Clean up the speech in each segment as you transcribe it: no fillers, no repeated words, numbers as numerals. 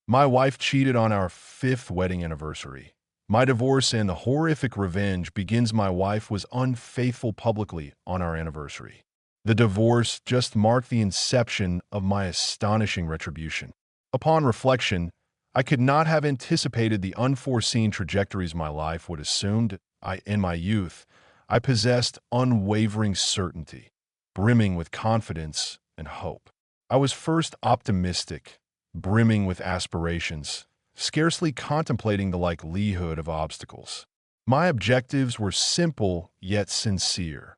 My wife cheated on our fifth wedding anniversary. My divorce and the horrific revenge begins. My wife was unfaithful publicly on our anniversary. The divorce just marked the inception of my astonishing retribution. Upon reflection, I could not have anticipated the unforeseen trajectories my life would assume. In my youth, I possessed unwavering certainty, brimming with confidence and hope. I was first optimistic, brimming with aspirations, scarcely contemplating the likelihood of obstacles. My objectives were simple yet sincere: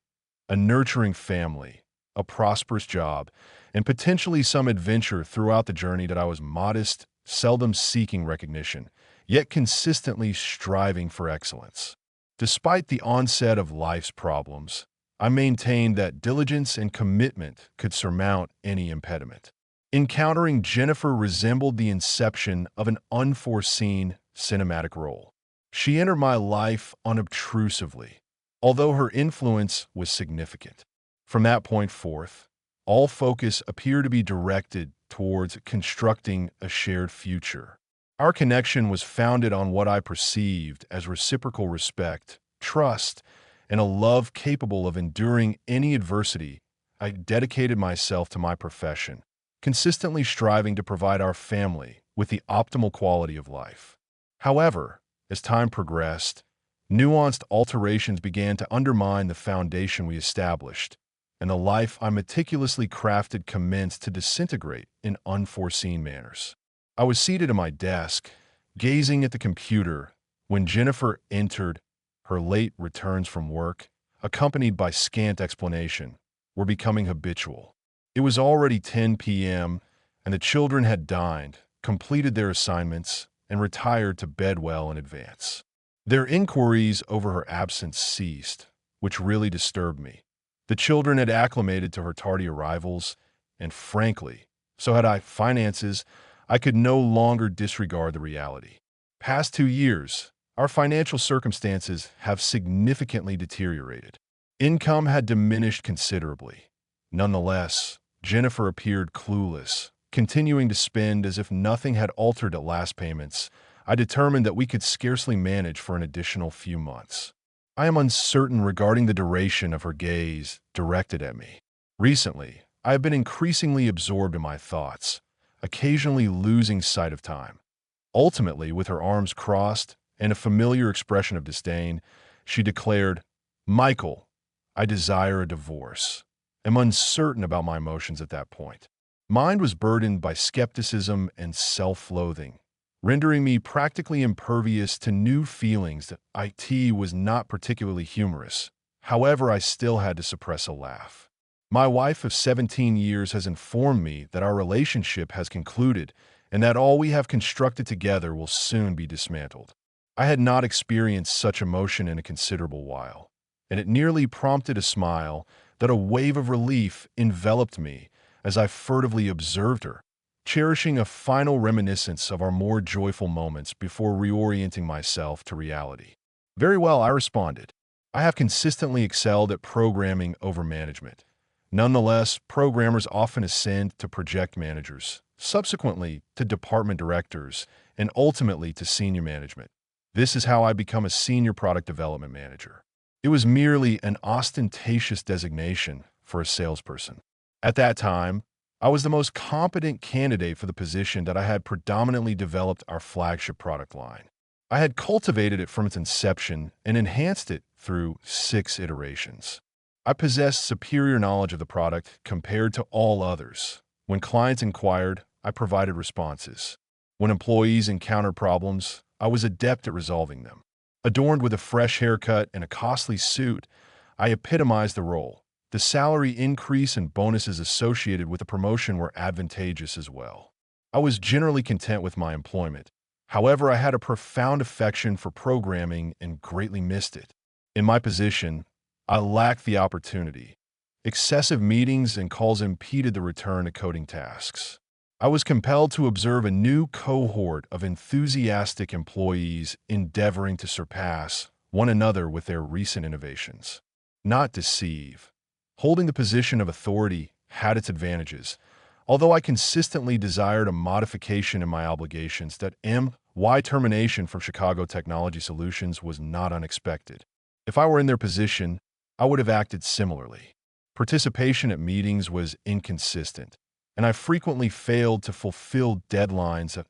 a nurturing family, a prosperous job, and potentially some adventure throughout the journey. That I was modest, seldom seeking recognition, yet consistently striving for excellence. Despite the onset of life's problems, I maintained that diligence and commitment could surmount any impediment. Encountering Jennifer resembled the inception of an unforeseen cinematic role. She entered my life unobtrusively, although her influence was significant. From that point forth, all focus appeared to be directed towards constructing a shared future. Our connection was founded on what I perceived as reciprocal respect, trust, and a love capable of enduring any adversity. I dedicated myself to my profession, consistently striving to provide our family with the optimal quality of life. However, as time progressed, nuanced alterations began to undermine the foundation we established, and the life I meticulously crafted commenced to disintegrate in unforeseen manners. I was seated at my desk, gazing at the computer, when Jennifer entered. Her late returns from work, accompanied by scant explanation, were becoming habitual. It was already 10 p.m., and the children had dined, completed their assignments, and retired to bed well in advance. Their inquiries over her absence ceased, which really disturbed me. The children had acclimated to her tardy arrivals, and frankly, so had I. Finances, I could no longer disregard the reality. Past 2 years, our financial circumstances have significantly deteriorated. Income had diminished considerably. Nonetheless, Jennifer appeared clueless, continuing to spend as if nothing had altered at last payments. I determined that we could scarcely manage for an additional few months. I am uncertain regarding the duration of her gaze directed at me. Recently, I have been increasingly absorbed in my thoughts, occasionally losing sight of time. Ultimately, with her arms crossed and a familiar expression of disdain, she declared, "Michael, I desire a divorce." I'm uncertain about my emotions at that point. Mine was burdened by skepticism and self-loathing, rendering me practically impervious to new feelings. That it was not particularly humorous. However, I still had to suppress a laugh. My wife of 17 years has informed me that our relationship has concluded and that all we have constructed together will soon be dismantled. I had not experienced such emotion in a considerable while, and it nearly prompted a smile. That a wave of relief enveloped me as I furtively observed her, cherishing a final reminiscence of our more joyful moments before reorienting myself to reality. "Very well," I responded. "I have consistently excelled at programming over management. Nonetheless, programmers often ascend to project managers, subsequently to department directors, and ultimately to senior management. This is how I become a senior product development manager." It was merely an ostentatious designation for a salesperson. At that time, I was the most competent candidate for the position. That I had predominantly developed our flagship product line. I had cultivated it from its inception and enhanced it through 6 iterations. I possessed superior knowledge of the product compared to all others. When clients inquired, I provided responses. When employees encountered problems, I was adept at resolving them. Adorned with a fresh haircut and a costly suit, I epitomized the role. The salary increase and bonuses associated with the promotion were advantageous as well. I was generally content with my employment. However, I had a profound affection for programming and greatly missed it. In my position, I lacked the opportunity. Excessive meetings and calls impeded the return to coding tasks. I was compelled to observe a new cohort of enthusiastic employees endeavoring to surpass one another with their recent innovations, not deceive. Holding the position of authority had its advantages. Although I consistently desired a modification in my obligations, that M.Y. termination from Chicago Technology Solutions was not unexpected. If I were in their position, I would have acted similarly. Participation at meetings was inconsistent, and I frequently failed to fulfill deadlines at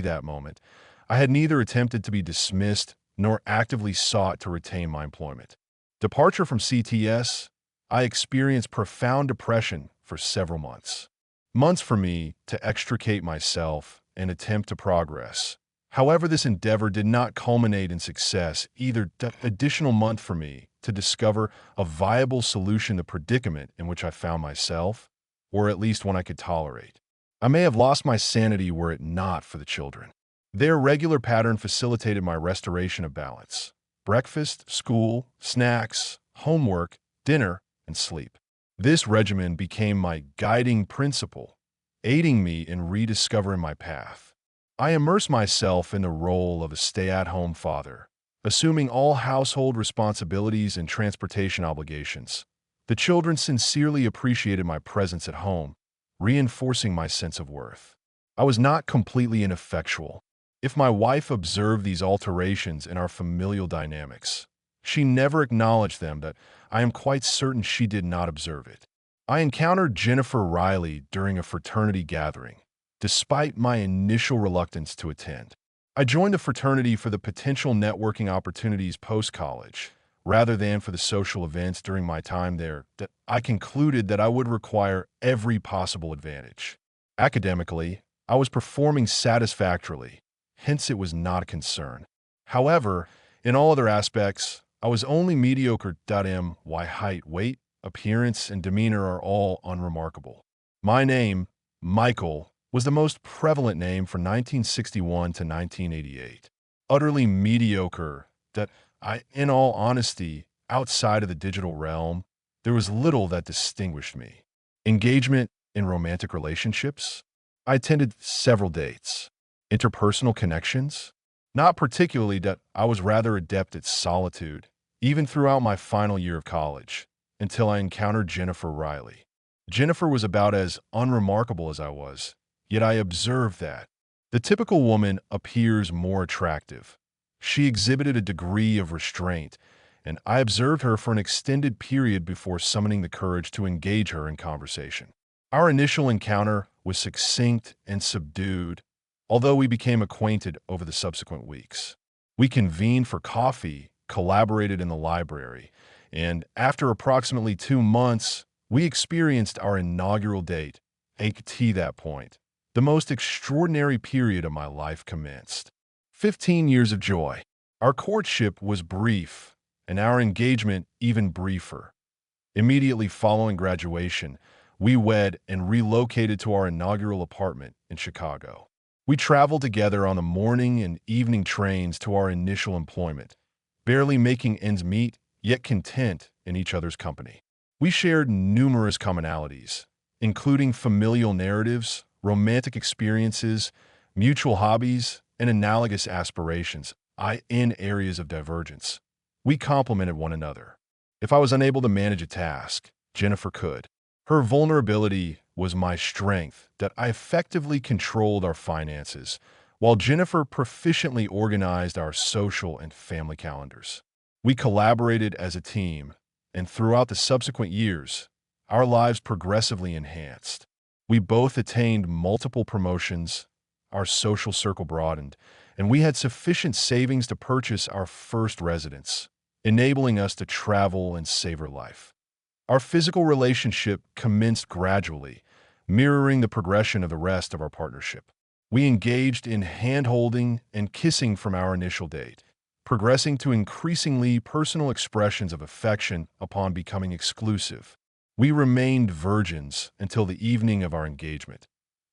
that moment. I had neither attempted to be dismissed nor actively sought to retain my employment. Departure from CTS, I experienced profound depression for several months. Months for me to extricate myself and attempt to progress. However, this endeavor did not culminate in success, either additional month for me to discover a viable solution to the predicament in which I found myself, or at least one I could tolerate. I may have lost my sanity were it not for the children. Their regular pattern facilitated my restoration of balance. Breakfast, school, snacks, homework, dinner, and sleep. This regimen became my guiding principle, aiding me in rediscovering my path. I immersed myself in the role of a stay-at-home father, assuming all household responsibilities and transportation obligations. The children sincerely appreciated my presence at home, reinforcing my sense of worth. I was not completely ineffectual. If my wife observed these alterations in our familial dynamics, she never acknowledged them, that I am quite certain she did not observe it. I encountered Jennifer Riley during a fraternity gathering, despite my initial reluctance to attend. I joined the fraternity for the potential networking opportunities post-college, rather than for the social events during my time there that I concluded that I would require every possible advantage. Academically, I was performing satisfactorily, hence it was not a concern. However, in all other aspects, I was only mediocre. My height, weight, appearance, and demeanor are all unremarkable. My name, Michael, was the most prevalent name from 1961 to 1988. Utterly mediocre, in all honesty, outside of the digital realm, there was little that distinguished me. Engagement in romantic relationships? I attended several dates. Interpersonal connections? Not particularly. That I was rather adept at solitude, even throughout my final year of college, until I encountered Jennifer Riley. Jennifer was about as unremarkable as I was, yet I observed that the typical woman appears more attractive. She exhibited a degree of restraint, and I observed her for an extended period before summoning the courage to engage her in conversation. Our initial encounter was succinct and subdued, although we became acquainted over the subsequent weeks. We convened for coffee, collaborated in the library, and after approximately 2 months, we experienced our inaugural date. At that point, the most extraordinary period of my life commenced. 15 years of joy. Our courtship was brief, and our engagement even briefer. Immediately following graduation, we wed and relocated to our inaugural apartment in Chicago. We traveled together on the morning and evening trains to our initial employment, barely making ends meet, yet content in each other's company. We shared numerous commonalities, including familial narratives, romantic experiences, mutual hobbies, and analogous aspirations, in areas of divergence. We complemented one another. If I was unable to manage a task, Jennifer could. Her vulnerability was my strength, that I effectively controlled our finances, while Jennifer proficiently organized our social and family calendars. We collaborated as a team, and throughout the subsequent years, our lives progressively enhanced. We both attained multiple promotions, our social circle broadened, and we had sufficient savings to purchase our first residence, enabling us to travel and savor life. Our physical relationship commenced gradually, mirroring the progression of the rest of our partnership. We engaged in hand-holding and kissing from our initial date, progressing to increasingly personal expressions of affection upon becoming exclusive. We remained virgins until the evening of our engagement.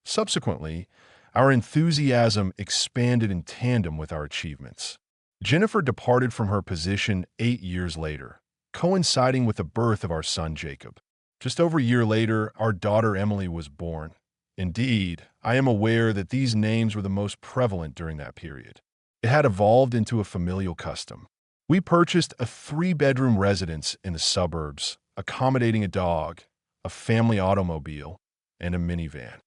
Subsequently, our enthusiasm expanded in tandem with our achievements. Jennifer departed from her position 8 years later, coinciding with the birth of our son Jacob. Just over a year later, our daughter Emily was born. Indeed, I am aware that these names were the most prevalent during that period. It had evolved into a familial custom. We purchased a 3-bedroom residence in the suburbs, accommodating a dog, a family automobile, and a minivan.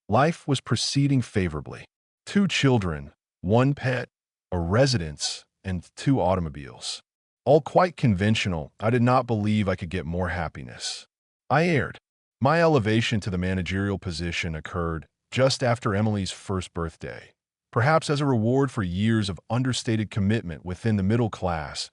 Life was proceeding favorably. 2 children, 1 pet, a residence, and 2 automobiles. All quite conventional. I did not believe I could get more happiness. I erred. My elevation to the managerial position occurred just after Emily's first birthday, perhaps as a reward for years of understated commitment within the middle class,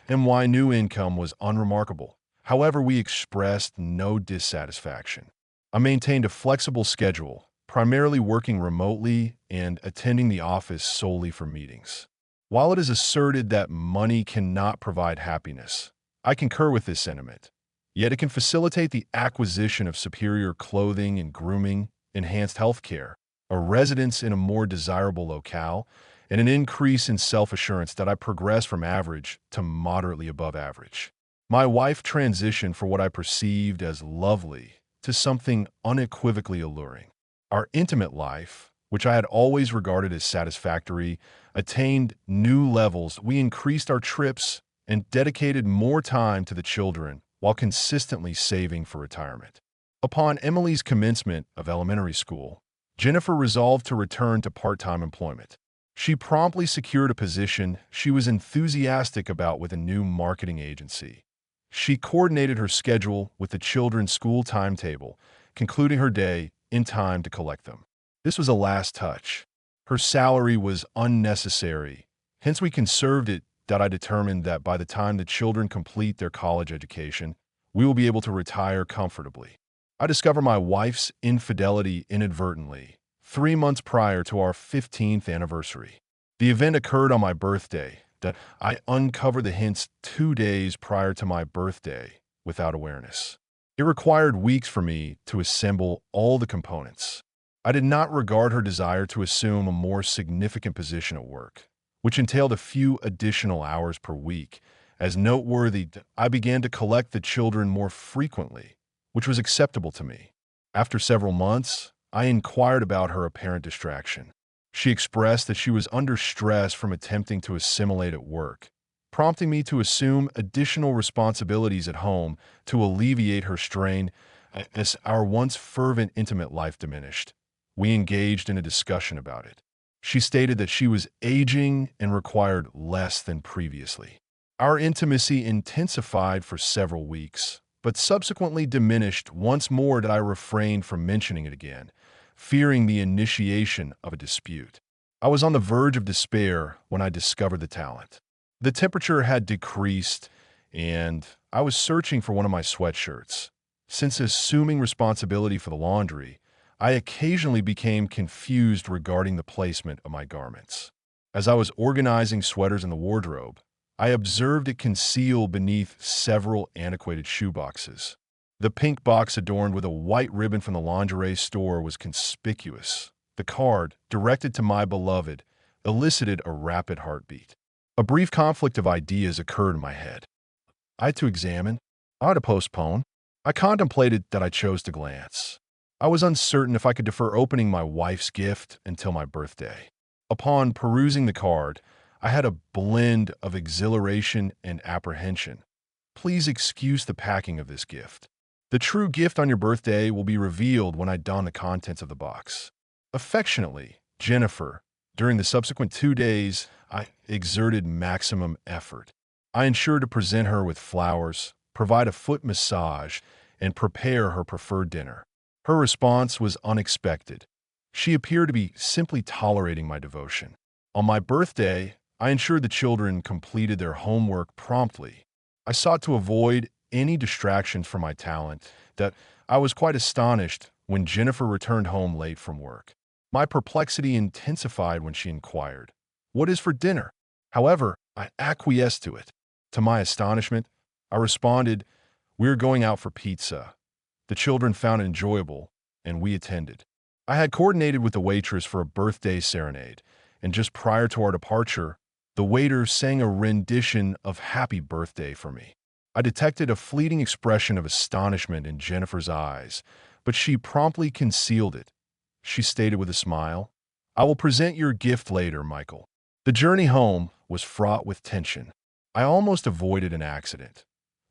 and why new income was unremarkable. However, we expressed no dissatisfaction. I maintained a flexible schedule, primarily working remotely and attending the office solely for meetings. While it is asserted that money cannot provide happiness, I concur with this sentiment. Yet it can facilitate the acquisition of superior clothing and grooming, enhanced health care, a residence in a more desirable locale, and an increase in self-assurance that I progress from average to moderately above average. My wife transitioned from what I perceived as lovely to something unequivocally alluring. Our intimate life, which I had always regarded as satisfactory, attained new levels. We increased our trips and dedicated more time to the children while consistently saving for retirement. Upon Emily's commencement of elementary school, Jennifer resolved to return to part-time employment. She promptly secured a position she was enthusiastic about with a new marketing agency. She coordinated her schedule with the children's school timetable, concluding her day in time to collect them. This was a last touch. Her salary was unnecessary, hence we conserved it that I determined that by the time the children complete their college education, we will be able to retire comfortably. I discovered my wife's infidelity inadvertently, 3 months prior to our 15th anniversary. The event occurred on my birthday, that I uncovered the hints 2 days prior to my birthday without awareness. It required weeks for me to assemble all the components. I did not regard her desire to assume a more significant position at work, which entailed a few additional hours per week, as noteworthy. I began to collect the children more frequently, which was acceptable to me. After several months, I inquired about her apparent distraction. She expressed that she was under stress from attempting to assimilate at work, prompting me to assume additional responsibilities at home to alleviate her strain. As our once fervent intimate life diminished, we engaged in a discussion about it. She stated that she was aging and required less than previously. Our intimacy intensified for several weeks, but subsequently diminished once more that I refrained from mentioning it again, fearing the initiation of a dispute. I was on the verge of despair when I discovered the talent. The temperature had decreased, and I was searching for one of my sweatshirts. Since assuming responsibility for the laundry, I occasionally became confused regarding the placement of my garments. As I was organizing sweaters in the wardrobe, I observed it concealed beneath several antiquated shoeboxes. The pink box adorned with a white ribbon from the lingerie store was conspicuous. The card, directed to my beloved, elicited a rapid heartbeat. A brief conflict of ideas occurred in my head. I had to examine. I had to postpone. I contemplated that I chose to glance. I was uncertain if I could defer opening my wife's gift until my birthday. Upon perusing the card, I had a blend of exhilaration and apprehension. Please excuse the packing of this gift. The true gift on your birthday will be revealed when I don the contents of the box. Affectionately, Jennifer. During the subsequent 2 days, I exerted maximum effort. I ensured to present her with flowers, provide a foot massage, and prepare her preferred dinner. Her response was unexpected. She appeared to be simply tolerating my devotion. On my birthday, I ensured the children completed their homework promptly. I sought to avoid any distractions from my talent. That I was quite astonished when Jennifer returned home late from work. My perplexity intensified when she inquired, "What is for dinner?" However, I acquiesced to it. To my astonishment, I responded, "We're going out for pizza." The children found it enjoyable, and we attended. I had coordinated with the waitress for a birthday serenade, and just prior to our departure, the waiter sang a rendition of Happy Birthday for me. I detected a fleeting expression of astonishment in Jennifer's eyes, but she promptly concealed it. She stated with a smile, "I will present your gift later, Michael." The journey home was fraught with tension. I almost avoided an accident.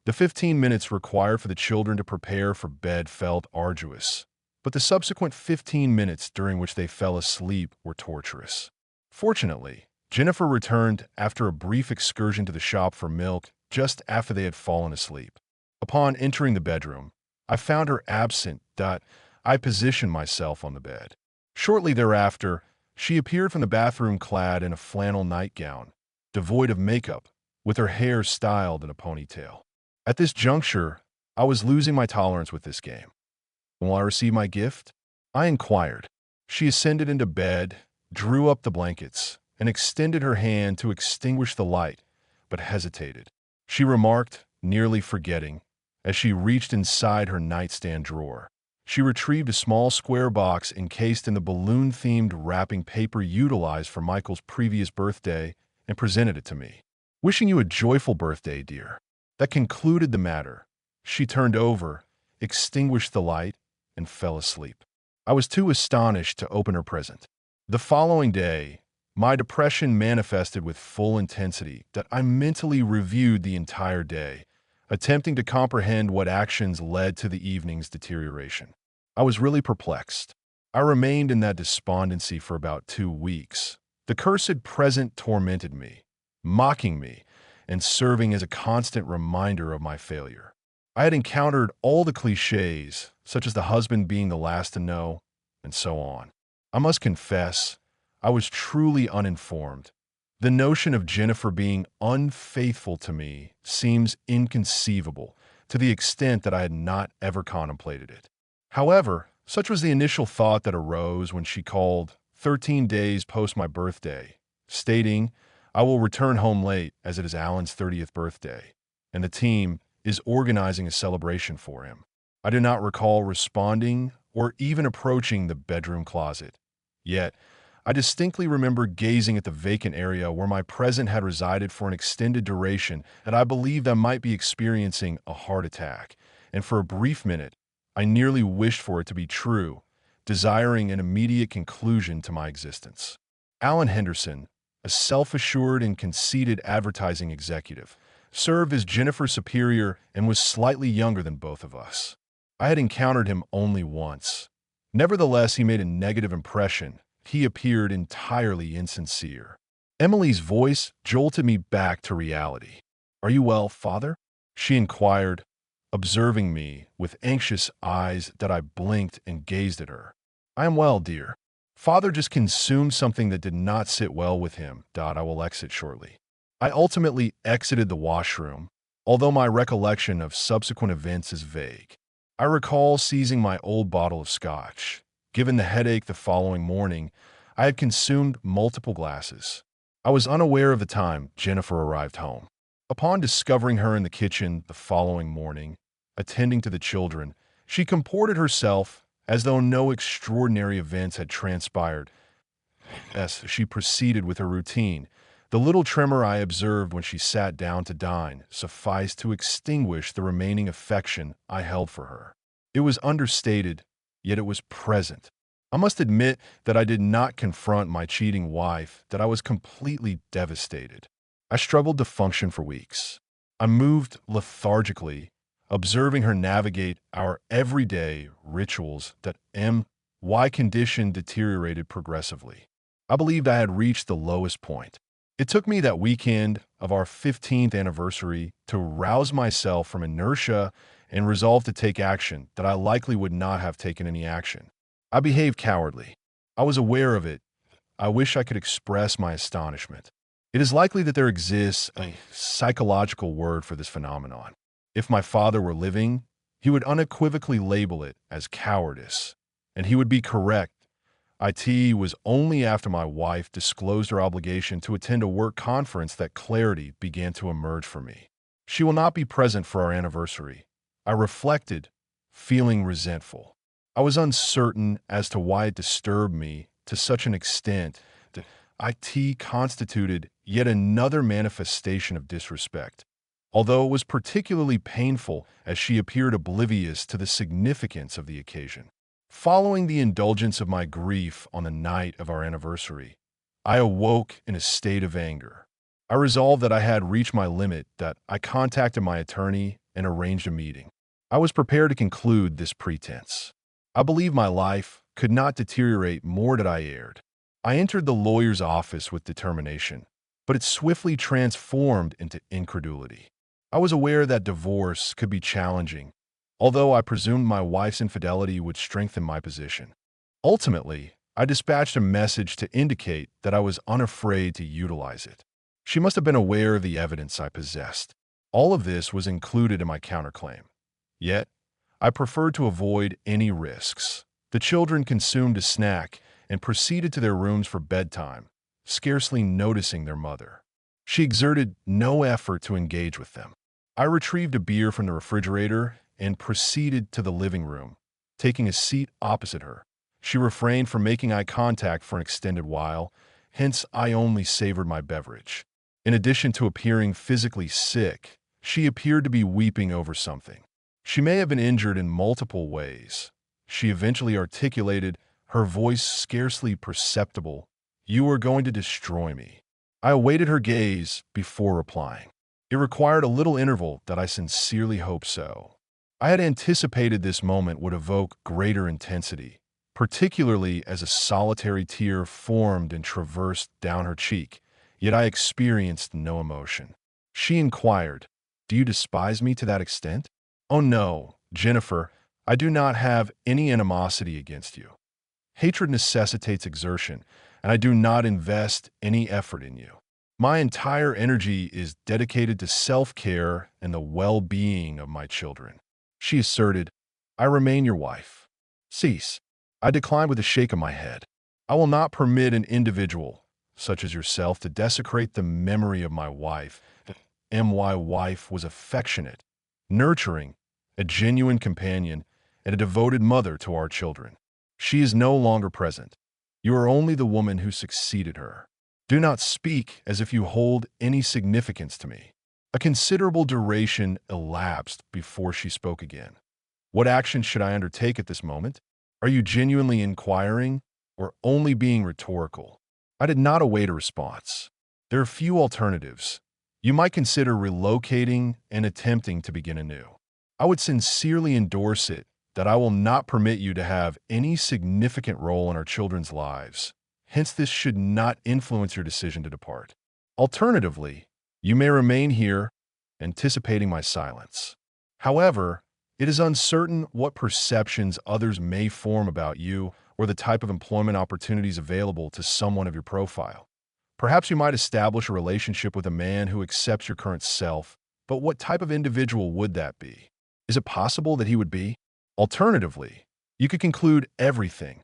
The 15 minutes required for the children to prepare for bed felt arduous, but the subsequent 15 minutes during which they fell asleep were torturous. Fortunately, Jennifer returned after a brief excursion to the shop for milk just after they had fallen asleep. Upon entering the bedroom, I found her absent. I positioned myself on the bed. Shortly thereafter, she appeared from the bathroom clad in a flannel nightgown, devoid of makeup, with her hair styled in a ponytail. At this juncture, I was losing my tolerance with this game. Will I receive my gift? I inquired. She ascended into bed, drew up the blankets, and extended her hand to extinguish the light, but hesitated. She remarked, nearly forgetting, as she reached inside her nightstand drawer. She retrieved a small square box encased in the balloon-themed wrapping paper utilized for Michael's previous birthday and presented it to me. Wishing you a joyful birthday, dear. That concluded the matter. She turned over, extinguished the light, and fell asleep. I was too astonished to open her present. The following day, my depression manifested with full intensity that I mentally reviewed the entire day, attempting to comprehend what actions led to the evening's deterioration. I was really perplexed. I remained in that despondency for about 2 weeks. The cursed present tormented me, mocking me, and serving as a constant reminder of my failure. I had encountered all the cliches, such as the husband being the last to know, and so on. I must confess, I was truly uninformed. The notion of Jennifer being unfaithful to me seems inconceivable to the extent that I had not ever contemplated it. However, such was the initial thought that arose when she called 13 days post my birthday, stating, "I will return home late as it is Alan's 30th birthday, and the team is organizing a celebration for him." I do not recall responding or even approaching the bedroom closet. Yet, I distinctly remember gazing at the vacant area where my present had resided for an extended duration, and I believed I might be experiencing a heart attack, and for a brief minute, I nearly wished for it to be true, desiring an immediate conclusion to my existence. Alan Henderson, a self-assured and conceited advertising executive, served as Jennifer's superior and was slightly younger than both of us. I had encountered him only once. Nevertheless, he made a negative impression. He appeared entirely insincere. Emily's voice jolted me back to reality. "Are you well, father?" she inquired, observing me with anxious eyes that I blinked and gazed at her. "I am well, dear. Father just consumed something that did not sit well with him. I will exit shortly." I ultimately exited the washroom, although my recollection of subsequent events is vague. I recall seizing my old bottle of scotch. Given the headache the following morning, I had consumed multiple glasses. I was unaware of the time Jennifer arrived home. Upon discovering her in the kitchen the following morning, attending to the children, she comported herself as though no extraordinary events had transpired. As she proceeded with her routine, the little tremor I observed when she sat down to dine sufficed to extinguish the remaining affection I held for her. It was understated, yet it was present. I must admit that I did not confront my cheating wife, that I was completely devastated. I struggled to function for weeks. I moved lethargically, observing her navigate our everyday rituals that my condition deteriorated progressively. I believed I had reached the lowest point. It took me that weekend of our 15th anniversary to rouse myself from inertia and resolve to take action that I likely would not have taken any action. I behaved cowardly. I was aware of it. I wish I could express my astonishment. It is likely that there exists a psychological word for this phenomenon. If my father were living, he would unequivocally label it as cowardice, and he would be correct. It was only after my wife disclosed her obligation to attend a work conference that clarity began to emerge for me. She will not be present for our anniversary. I reflected, feeling resentful. I was uncertain as to why it disturbed me to such an extent that it constituted yet another manifestation of disrespect, although it was particularly painful as she appeared oblivious to the significance of the occasion. Following the indulgence of my grief on the night of our anniversary, I awoke in a state of anger. I resolved that I had reached my limit, that I contacted my attorney and arranged a meeting. I was prepared to conclude this pretense. I believe my life could not deteriorate more that I erred. I entered the lawyer's office with determination, but it swiftly transformed into incredulity. I was aware that divorce could be challenging, although I presumed my wife's infidelity would strengthen my position. Ultimately, I dispatched a message to indicate that I was unafraid to utilize it. She must have been aware of the evidence I possessed. All of this was included in my counterclaim. Yet, I preferred to avoid any risks. The children consumed a snack and proceeded to their rooms for bedtime, scarcely noticing their mother. She exerted no effort to engage with them. I retrieved a beer from the refrigerator and proceeded to the living room, taking a seat opposite her. She refrained from making eye contact for an extended while, hence I only savored my beverage. In addition to appearing physically sick, she appeared to be weeping over something. She may have been injured in multiple ways. She eventually articulated, her voice scarcely perceptible, "You are going to destroy me." I awaited her gaze before replying. It required a little interval that I sincerely hoped so. I had anticipated this moment would evoke greater intensity, particularly as a solitary tear formed and traversed down her cheek, yet I experienced no emotion. She inquired, "Do you despise me to that extent?" "Oh no, Jennifer, I do not have any animosity against you. Hatred necessitates exertion, and I do not invest any effort in you. My entire energy is dedicated to self-care and the well-being of my children." She asserted, "I remain your wife." "Cease." I declined with a shake of my head. "I will not permit an individual, such as yourself, to desecrate the memory of my wife. My wife was affectionate, nurturing, a genuine companion, and a devoted mother to our children. She is no longer present. You are only the woman who succeeded her. Do not speak as if you hold any significance to me." A considerable duration elapsed before she spoke again. "What action should I undertake at this moment? Are you genuinely inquiring or only being rhetorical?" I did not await a response. "There are few alternatives. You might consider relocating and attempting to begin anew. I would sincerely endorse it that I will not permit you to have any significant role in our children's lives. Hence, this should not influence your decision to depart. Alternatively, you may remain here, anticipating my silence. However, it is uncertain what perceptions others may form about you or the type of employment opportunities available to someone of your profile. Perhaps you might establish a relationship with a man who accepts your current self, but what type of individual would that be? Is it possible that he would be? Alternatively, you could conclude everything,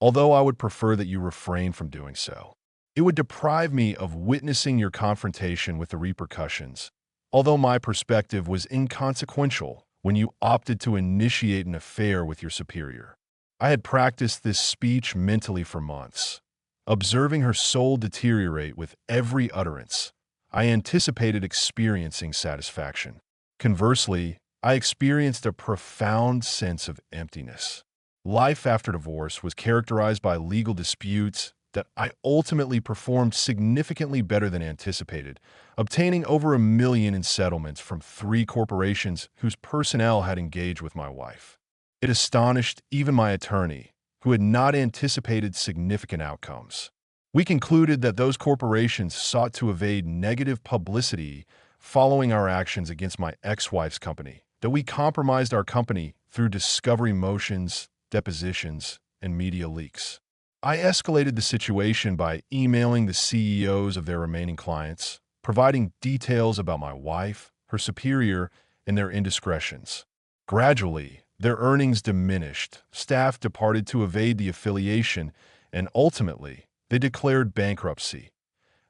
although I would prefer that you refrain from doing so. It would deprive me of witnessing your confrontation with the repercussions, although my perspective was inconsequential when you opted to initiate an affair with your superior. I had practiced this speech mentally for months. Observing her soul deteriorate with every utterance, I anticipated experiencing satisfaction. Conversely, I experienced a profound sense of emptiness. Life after divorce was characterized by legal disputes that I ultimately performed significantly better than anticipated, obtaining over $1 million in settlements from 3 corporations whose personnel had engaged with my wife. It astonished even my attorney, who had not anticipated significant outcomes. We concluded that those corporations sought to evade negative publicity following our actions against my ex-wife's company, that we compromised our company through discovery motions, depositions, and media leaks. I escalated the situation by emailing the CEOs of their remaining clients, providing details about my wife, her superior, and their indiscretions. Gradually, their earnings diminished, staff departed to evade the affiliation, and ultimately, they declared bankruptcy.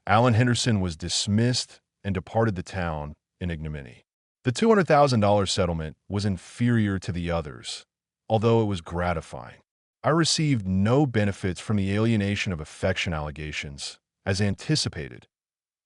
Alan Henderson was dismissed and departed the town in ignominy. The $200,000 settlement was inferior to the others, although it was gratifying. I received no benefits from the alienation of affection allegations, as anticipated.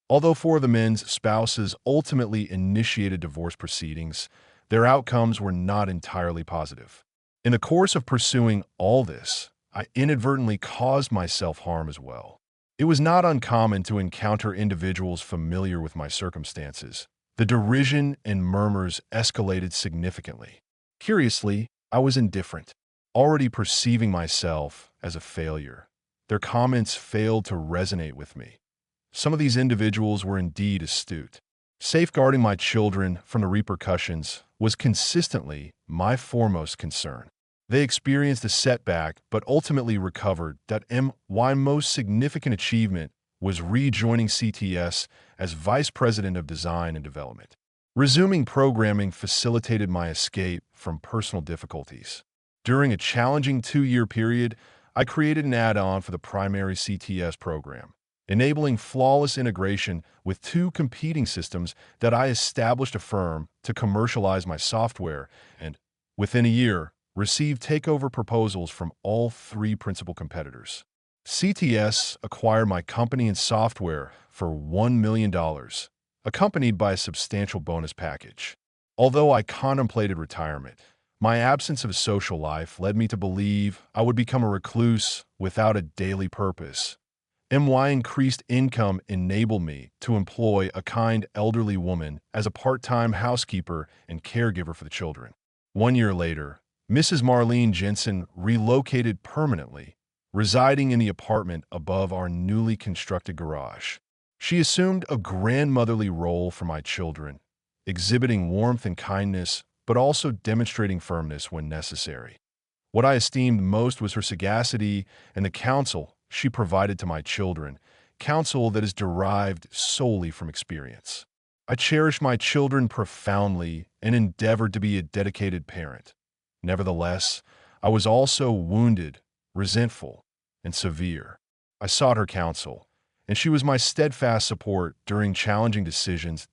Although 4 of the men's spouses ultimately initiated divorce proceedings, their outcomes were not entirely positive. In the course of pursuing all this, I inadvertently caused myself harm as well. It was not uncommon to encounter individuals familiar with my circumstances. The derision and murmurs escalated significantly. Curiously, I was indifferent. already perceiving myself as a failure. Their comments failed to resonate with me. Some of these individuals were indeed astute. Safeguarding my children from the repercussions was consistently my foremost concern. They experienced a setback but ultimately recovered. My most significant achievement was rejoining CTS as Vice President of Design and Development. Resuming programming facilitated my escape from personal difficulties. During a challenging 2-year period, I created an add-on for the primary CTS program, enabling flawless integration with 2 competing systems that I established a firm to commercialize my software and, within a year, received takeover proposals from all 3 principal competitors. CTS acquired my company and software for $1 million, accompanied by a substantial bonus package. Although I contemplated retirement, my absence of a social life led me to believe I would become a recluse without a daily purpose. My increased income enabled me to employ a kind elderly woman as a part-time housekeeper and caregiver for the children. 1 year later, Mrs. Marlene Jensen relocated permanently, residing in the apartment above our newly constructed garage. She assumed a grandmotherly role for my children, exhibiting warmth and kindness, but also demonstrating firmness when necessary. What I esteemed most was her sagacity and the counsel she provided to my children, counsel that is derived solely from experience. I cherished my children profoundly and endeavored to be a dedicated parent. Nevertheless, I was also wounded, resentful, and severe. I sought her counsel, and she was my steadfast support during challenging decisions.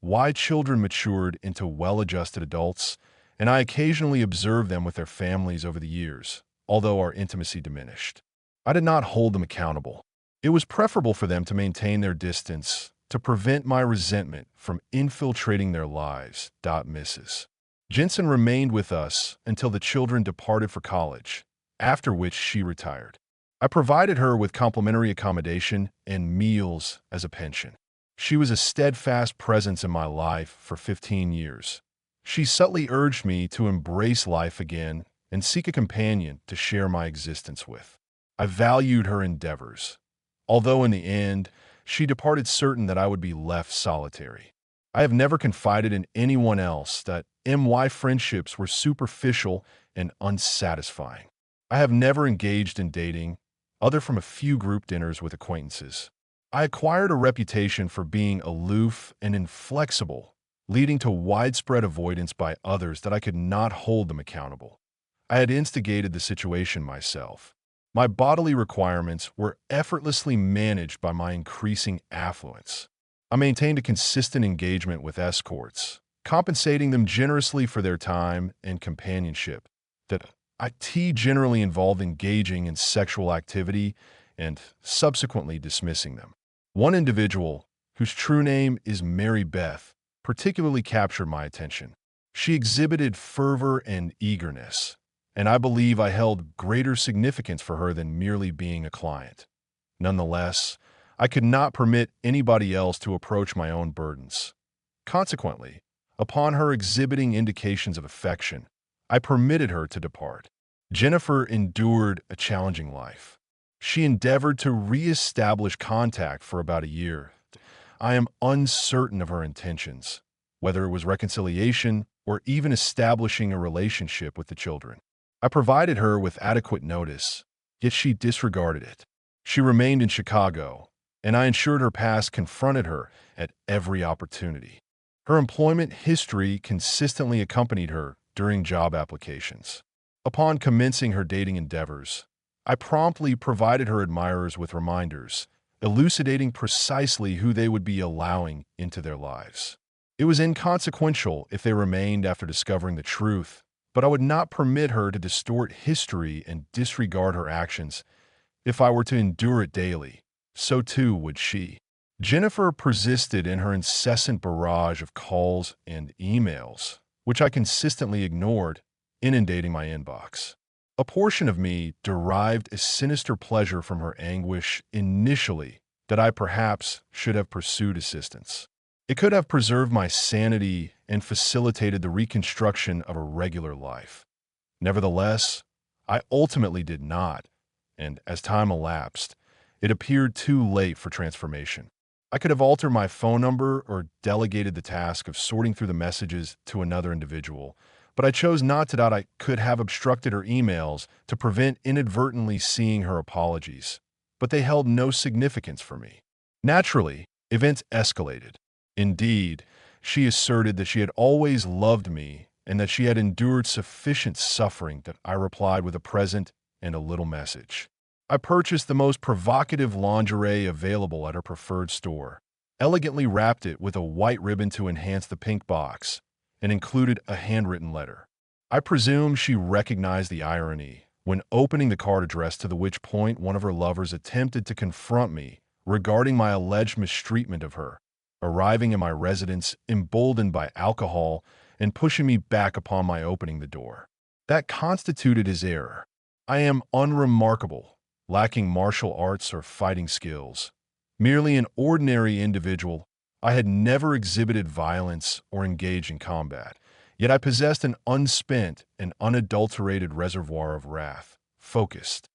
My children matured into well-adjusted adults, and I occasionally observed them with their families over the years, although our intimacy diminished. I did not hold them accountable. It was preferable for them to maintain their distance to prevent my resentment from infiltrating their lives. Mrs. Jensen remained with us until the children departed for college, after which she retired. I provided her with complimentary accommodation and meals as a pension. She was a steadfast presence in my life for 15 years. She subtly urged me to embrace life again and seek a companion to share my existence with. I valued her endeavors, although in the end, she departed certain that I would be left solitary. I have never confided in anyone else. My friendships were superficial and unsatisfying. I have never engaged in dating, other from a few group dinners with acquaintances. I acquired a reputation for being aloof and inflexible, leading to widespread avoidance by others that I could not hold them accountable. I had instigated the situation myself. My bodily requirements were effortlessly managed by my increasing affluence. I maintained a consistent engagement with escorts, compensating them generously for their time and companionship. It generally involved engaging in sexual activity and subsequently dismissing them. One individual, whose true name is Mary Beth, particularly captured my attention. She exhibited fervor and eagerness, and I believe I held greater significance for her than merely being a client. Nonetheless, I could not permit anybody else to approach my own burdens. Consequently, upon her exhibiting indications of affection, I permitted her to depart. Jennifer endured a challenging life. She endeavored to re-establish contact for about a year. I am uncertain of her intentions, whether it was reconciliation or even establishing a relationship with the children. I provided her with adequate notice, yet she disregarded it. She remained in Chicago, and I ensured her past confronted her at every opportunity. Her employment history consistently accompanied her during job applications. Upon commencing her dating endeavors, I promptly provided her admirers with reminders, elucidating precisely who they would be allowing into their lives. It was inconsequential if they remained after discovering the truth, but I would not permit her to distort history and disregard her actions. If I were to endure it daily, so too would she. Jennifer persisted in her incessant barrage of calls and emails, which I consistently ignored, inundating my inbox. A portion of me derived a sinister pleasure from her anguish initially that I perhaps should have pursued assistance. It could have preserved my sanity and facilitated the reconstruction of a regular life. Nevertheless, I ultimately did not, and as time elapsed, it appeared too late for transformation. I could have altered my phone number or delegated the task of sorting through the messages to another individual, but I chose not to. I could have obstructed her emails to prevent inadvertently seeing her apologies, but they held no significance for me. Naturally, events escalated. Indeed, she asserted that she had always loved me and that she had endured sufficient suffering that I replied with a present and a little message. I purchased the most provocative lingerie available at her preferred store, elegantly wrapped it with a white ribbon to enhance the pink box, and included a handwritten letter. I presume she recognized the irony when opening the card addressed, to the which point one of her lovers attempted to confront me regarding my alleged mistreatment of her, arriving in my residence emboldened by alcohol and pushing me back upon my opening the door. That constituted his error. I am unremarkable, lacking martial arts or fighting skills. Merely an ordinary individual, I had never exhibited violence or engaged in combat, yet I possessed an unspent and unadulterated reservoir of wrath, focused,